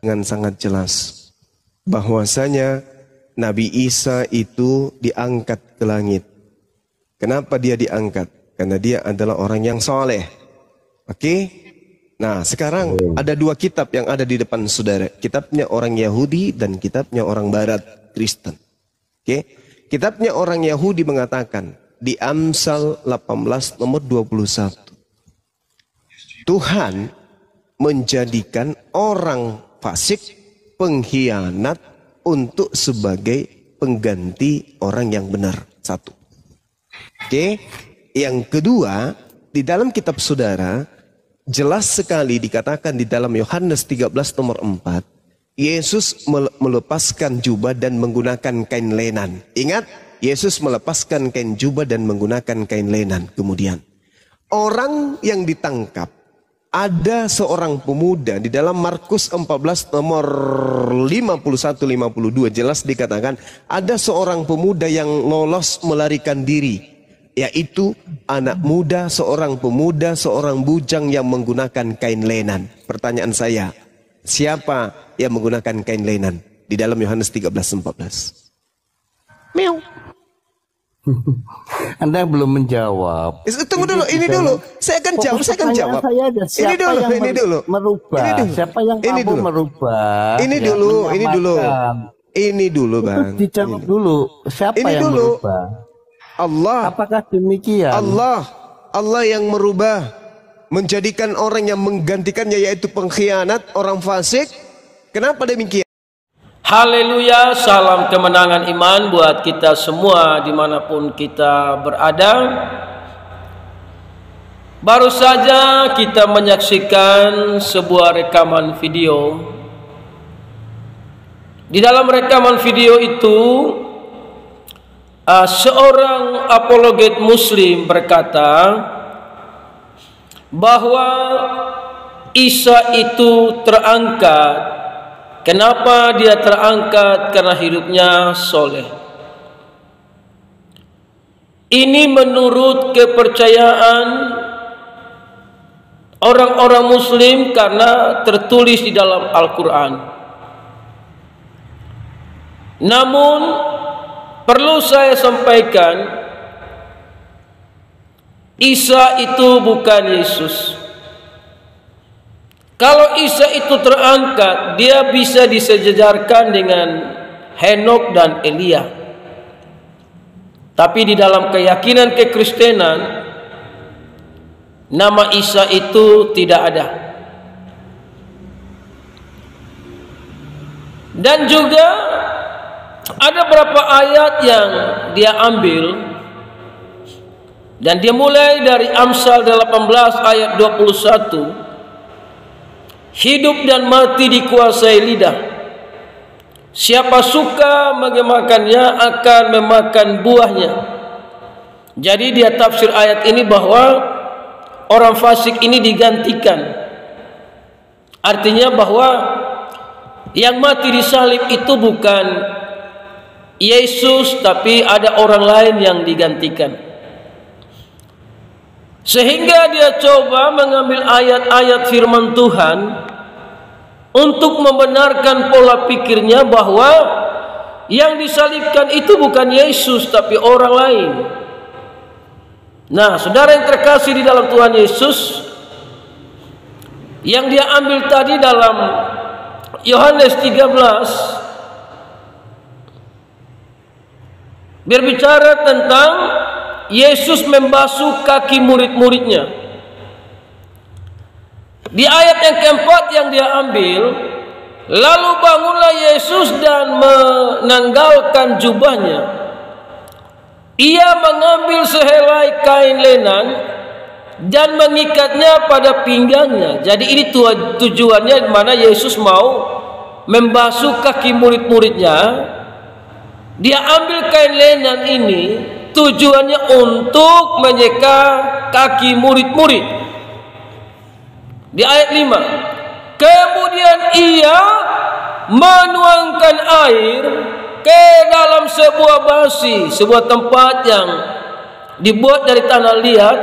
dengan sangat jelas bahwasanya Nabi Isa itu diangkat ke langit. Kenapa dia diangkat? Karena dia adalah orang yang soleh. Oke? Nah, sekarang ada dua kitab yang ada di depan saudara. Kitabnya orang Yahudi dan kitabnya orang Barat, Kristen. Oke? Kitabnya orang Yahudi mengatakan di Amsal 18 nomor 21. Tuhan menjadikan orang fasik, pengkhianat untuk sebagai pengganti orang yang benar. Satu. Oke? Yang kedua, di dalam kitab saudara, jelas sekali dikatakan di dalam Yohanes 13 nomor 4, Yesus melepaskan jubah dan menggunakan kain lenan. Ingat, Yesus melepaskan kain jubah dan menggunakan kain lenan. Kemudian, orang yang ditangkap, ada seorang pemuda di dalam Markus 14 nomor 51-52 jelas dikatakan ada seorang pemuda yang lolos melarikan diri. Yaitu anak muda, seorang pemuda, seorang bujang yang menggunakan kain lenan. Pertanyaan saya, siapa yang menggunakan kain lenan? Di dalam Yohanes 13:14. Meow. Anda belum menjawab. Tunggu dulu, ini dulu. Saya akan jawab, Ini dulu. Merubah. Siapa yang mampu merubah? Ini dulu, Bang. Dijawab dulu. Siapa yang merubah? Allah. Apakah demikian? Allah yang merubah, menjadikan orang yang menggantikannya yaitu pengkhianat, orang fasik. Kenapa demikian? Haleluya, salam kemenangan iman buat kita semua dimanapun kita berada. Baru saja kita menyaksikan sebuah rekaman video. Di dalam rekaman video itu seorang apologet muslim berkata bahwa Isa itu terangkat. Kenapa dia terangkat? Karena hidupnya soleh. Ini menurut kepercayaan orang-orang muslim karena tertulis di dalam Al-Quran. Namun perlu saya sampaikan, Isa itu bukan Yesus. Kalau Isa itu terangkat, dia bisa disejajarkan dengan Henok dan Elia. Tapi di dalam keyakinan kekristenan, nama Isa itu tidak ada. Dan juga ada beberapa ayat yang dia ambil, dan dia mulai dari Amsal 18 ayat 21. Hidup dan mati dikuasai lidah. Siapa suka memakannya akan memakan buahnya. Jadi dia tafsir ayat ini bahwa orang fasik ini digantikan. Artinya bahwa yang mati di salib itu bukan Yesus, tapi ada orang lain yang digantikan. Sehingga dia coba mengambil ayat-ayat firman Tuhan untuk membenarkan pola pikirnya bahwa yang disalibkan itu bukan Yesus tapi orang lain. Nah, saudara yang terkasih di dalam Tuhan Yesus, yang dia ambil tadi dalam Yohanes 13 berbicara tentang Yesus membasuh kaki murid-muridnya. Di ayat yang keempat yang dia ambil, lalu bangunlah Yesus dan menanggalkan jubahnya. Ia mengambil sehelai kain lenan dan mengikatnya pada pinggangnya. Jadi ini tujuannya di mana Yesus mau membasuh kaki murid-muridnya. Dia ambil kain lenan ini tujuannya untuk menyeka kaki murid-murid. Di ayat 5, kemudian ia menuangkan air ke dalam sebuah basi, sebuah tempat yang dibuat dari tanah liat,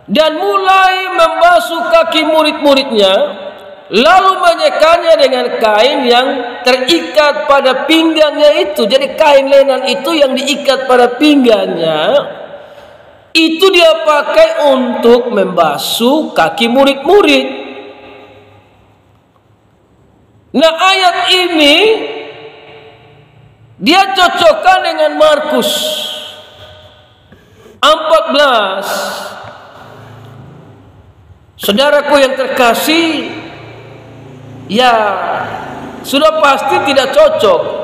dan mulai membasuh kaki murid-muridnya. lalu menyekannya dengan kain yang terikat pada pinggangnya itu. Jadi kain lenan itu yang diikat pada pinggangnya, itu dia pakai untuk membasuh kaki murid-murid. Nah, ayat ini dia cocokkan dengan Markus 14. Saudaraku yang terkasih, ya sudah pasti tidak cocok.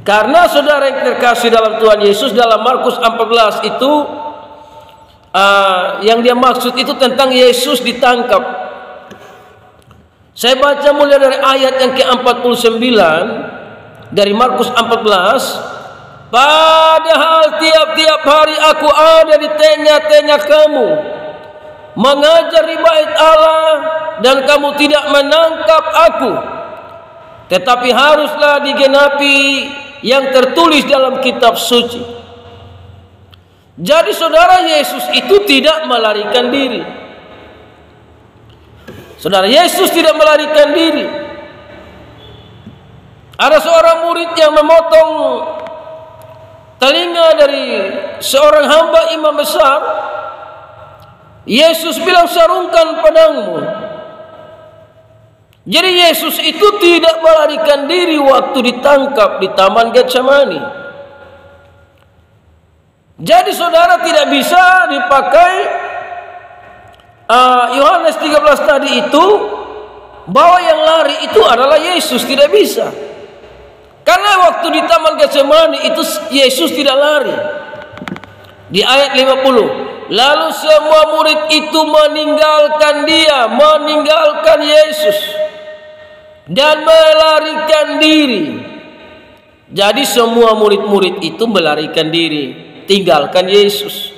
Karena saudara yang terkasih dalam Tuhan Yesus, dalam Markus 14 itu yang dia maksud itu tentang Yesus ditangkap. Saya baca mulai dari ayat yang ke-49 dari Markus 14. Padahal tiap-tiap hari aku ada di tengah-tengah kamu, mengajar di bait Allah, dan kamu tidak menangkap aku. Tetapi haruslah digenapi yang tertulis dalam kitab suci. Jadi saudara, Yesus itu tidak melarikan diri. Saudara, Yesus tidak melarikan diri. Ada seorang murid yang memotong telinga dari seorang hamba imam besar. Yesus bilang, sarungkan pedangmu. Jadi Yesus itu tidak melarikan diri waktu ditangkap di Taman Getsemani. Jadi saudara, tidak bisa dipakai Yohanes 13 tadi itu, bahwa yang lari itu adalah Yesus. Tidak bisa. Karena waktu di Taman Getsemani itu Yesus tidak lari. Di ayat 50, lalu semua murid itu meninggalkan dia, meninggalkan Yesus, dan melarikan diri. Jadi semua murid-murid itu melarikan diri, tinggalkan Yesus.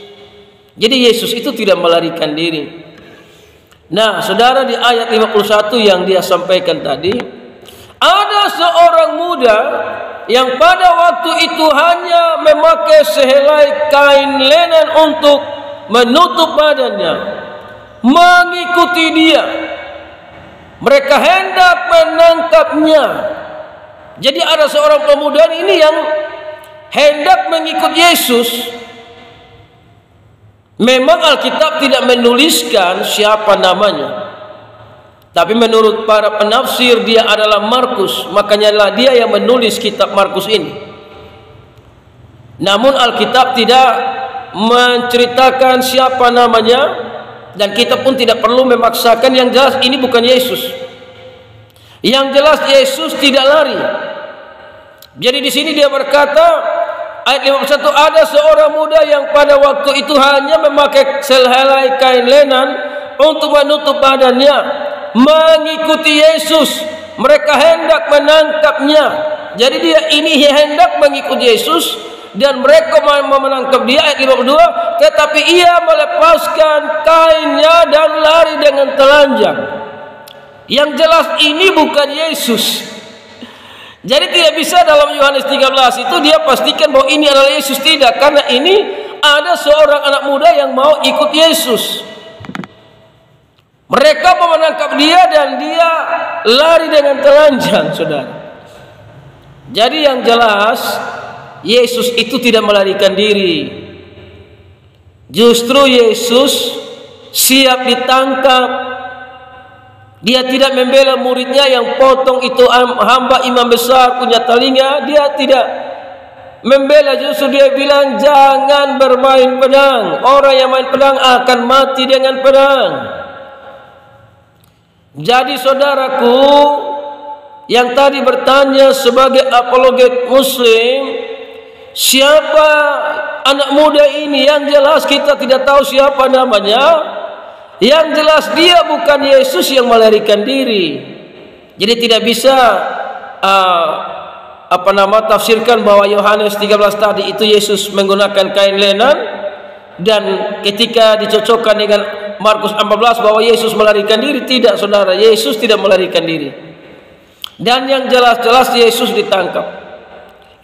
Jadi Yesus itu tidak melarikan diri. Nah, saudara, di ayat 51 yang dia sampaikan tadi, ada seorang muda yang pada waktu itu hanya memakai sehelai kain lenan untuk menutup badannya, mengikuti dia. Mereka hendak menangkapnya. Jadi ada seorang pemuda ini yang hendak mengikut Yesus. Memang Alkitab tidak menuliskan siapa namanya, tapi menurut para penafsir dia adalah Markus. Makanya lah dia yang menulis kitab Markus ini. Namun Alkitab tidak menceritakan siapa namanya, dan kita pun tidak perlu memaksakan. Yang jelas ini bukan Yesus. Yang jelas Yesus tidak lari. Jadi di sini dia berkata, ayat 51, ada seorang muda yang pada waktu itu hanya memakai sehelai kain lenan untuk menutup badannya, mengikuti Yesus. Mereka hendak menangkapnya. Jadi dia ini hendak mengikuti Yesus, dan mereka mau menangkap dia. Ayat 52, tetapi ia melepaskan kainnya dan lari dengan telanjang. Yang jelas ini bukan Yesus. Jadi tidak bisa dalam Yohanes 13 itu dia pastikan bahwa ini adalah Yesus. Tidak, karena ini ada seorang anak muda yang mau ikut Yesus. Mereka mau menangkap dia dan dia lari dengan telanjang, saudara. Jadi yang jelas Yesus itu tidak melarikan diri. Justru Yesus siap ditangkap. Dia tidak membela muridnya yang potong itu hamba imam besar punya telinga. Dia tidak membela, justru dia bilang jangan bermain pedang. Orang yang main pedang akan mati dengan pedang. Jadi saudaraku yang tadi bertanya sebagai apologet Muslim, siapa anak muda ini? Yang jelas kita tidak tahu siapa namanya. Yang jelas dia bukan Yesus yang melarikan diri. Jadi tidak bisa tafsirkan bahwa Yohanes 13 tadi itu Yesus menggunakan kain lenan, dan ketika dicocokkan dengan Markus 14 bahwa Yesus melarikan diri. Tidak, saudara, Yesus tidak melarikan diri. Dan yang jelas-jelas Yesus ditangkap.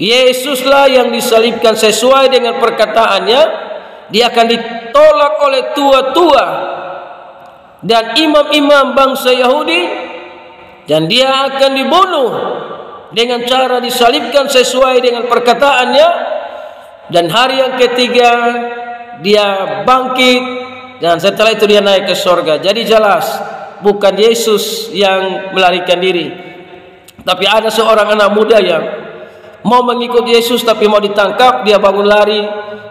Yesuslah yang disalibkan sesuai dengan perkataannya. Dia akan ditolak oleh tua-tua dan imam-imam bangsa Yahudi, dan dia akan dibunuh dengan cara disalibkan sesuai dengan perkataannya, dan hari yang ketiga dia bangkit, dan setelah itu dia naik ke surga. Jadi jelas bukan Yesus yang melarikan diri, tapi ada seorang anak muda yang mau mengikut Yesus tapi mau ditangkap. Dia bangun lari,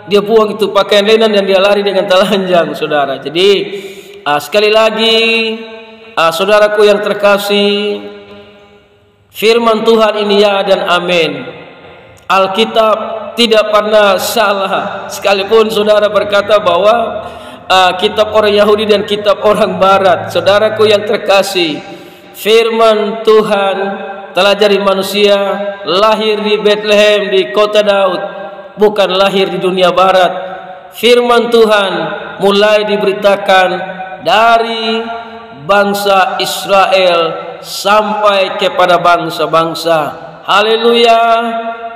dia buang itu pakaian lenan dan dia lari dengan telanjang, saudara. Jadi sekali lagi, saudaraku yang terkasih, firman Tuhan ini ya dan amin. Alkitab tidak pernah salah, sekalipun saudara berkata bahwa kitab orang Yahudi dan kitab orang Barat. Saudaraku yang terkasih, firman Tuhan telah jadi manusia, lahir di Bethlehem di kota Daud, bukan lahir di dunia barat. Firman Tuhan mulai diberitakan dari bangsa Israel sampai kepada bangsa-bangsa. Haleluya.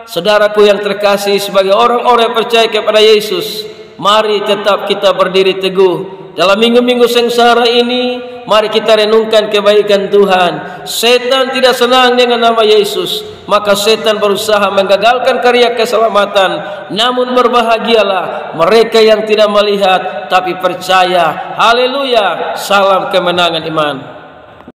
Saudaraku yang terkasih, sebagai orang-orang yang percaya kepada Yesus, mari tetap kita berdiri teguh dalam minggu-minggu sengsara ini. Mari kita renungkan kebaikan Tuhan. Setan tidak senang dengan nama Yesus, maka setan berusaha menggagalkan karya keselamatan. Namun berbahagialah mereka yang tidak melihat tapi percaya. Haleluya. Salam kemenangan iman.